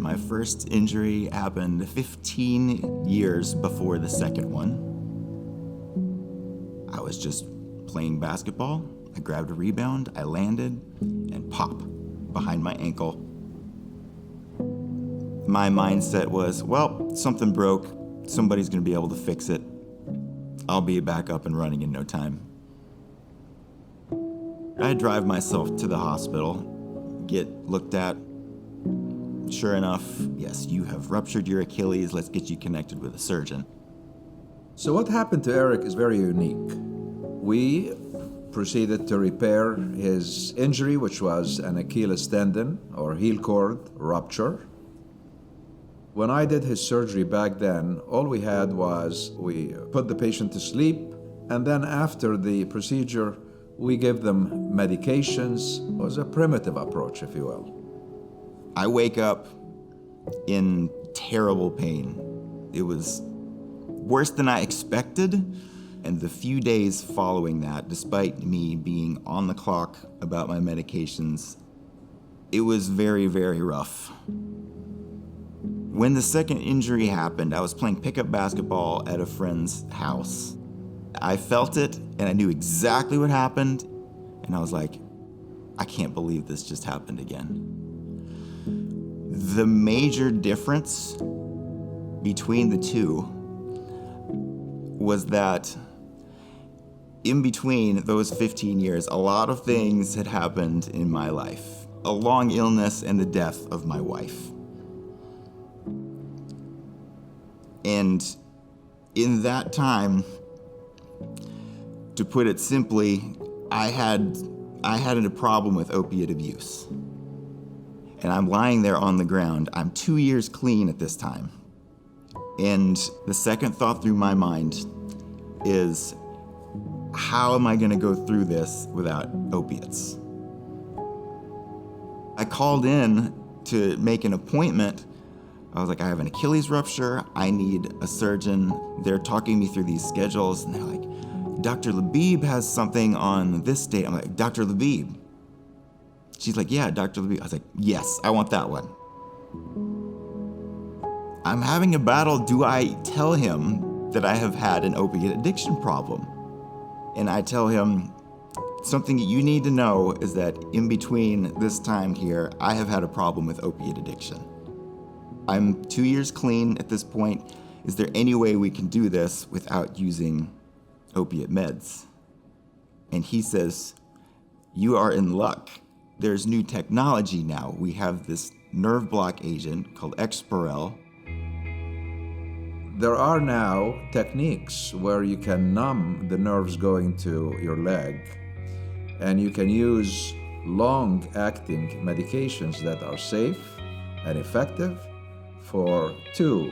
My first injury happened 15 years before the second one. I was just playing basketball. I grabbed a rebound, I landed, and pop, behind my ankle. My mindset was, well, something broke. Somebody's gonna be able to fix it. I'll be back up and running in no time. I drive myself to the hospital, get looked at. Sure enough, yes, you have ruptured your Achilles. Let's get you connected with a surgeon. So what happened to Eric is very unique. We proceeded to repair his injury, which was an Achilles tendon or heel cord rupture. When I did his surgery back then, all we had was we put the patient to sleep, and then after the procedure, we give them medications. It was a primitive approach, if you will. I wake up in terrible pain. It was worse than I expected, and the few days following that, despite me being on the clock about my medications, it was very, very rough. When the second injury happened, I was playing pickup basketball at a friend's house. I felt it, and I knew exactly what happened, and I was like, I can't believe this just happened again. The major difference between the two was that in between those 15 years, a lot of things had happened in my life. A long illness and the death of my wife. And in that time, to put it simply, I had a problem with opiate abuse. And I'm lying there on the ground. I'm 2 years clean at this time. And the second thought through my mind is, how am I gonna go through this without opiates? I called in to make an appointment. I was like, I have an Achilles rupture. I need a surgeon. They're talking me through these schedules, and they're like, Dr. Labib has something on this date. I'm like, Dr. Labib? She's like, yeah, Dr. Labib. I was like, yes, I want that one. I'm having a battle. Do I tell him that I have had an opiate addiction problem? And I tell him, something that you need to know is that in between this time here, I have had a problem with opiate addiction. I'm 2 years clean at this point. Is there any way we can do this without using opiate meds? And he says, you are in luck. There's new technology now. We have this nerve block agent called Exparel. There are now techniques where you can numb the nerves going to your leg, and you can use long-acting medications that are safe and effective for 2,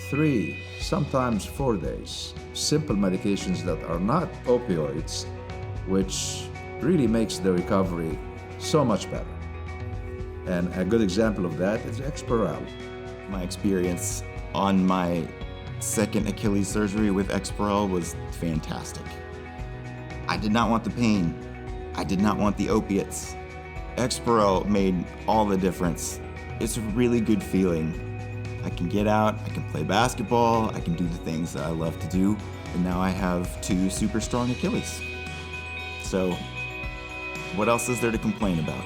3, sometimes 4 days. Simple medications that are not opioids, which really makes the recovery so much better. And a good example of that is Exparel. My experience on my second Achilles surgery with Exparel was fantastic. I did not want the pain. I did not want the opiates. Exparel made all the difference. It's a really good feeling. I can get out, I can play basketball, I can do the things that I love to do, and now I have 2 super strong Achilles. So, what else is there to complain about?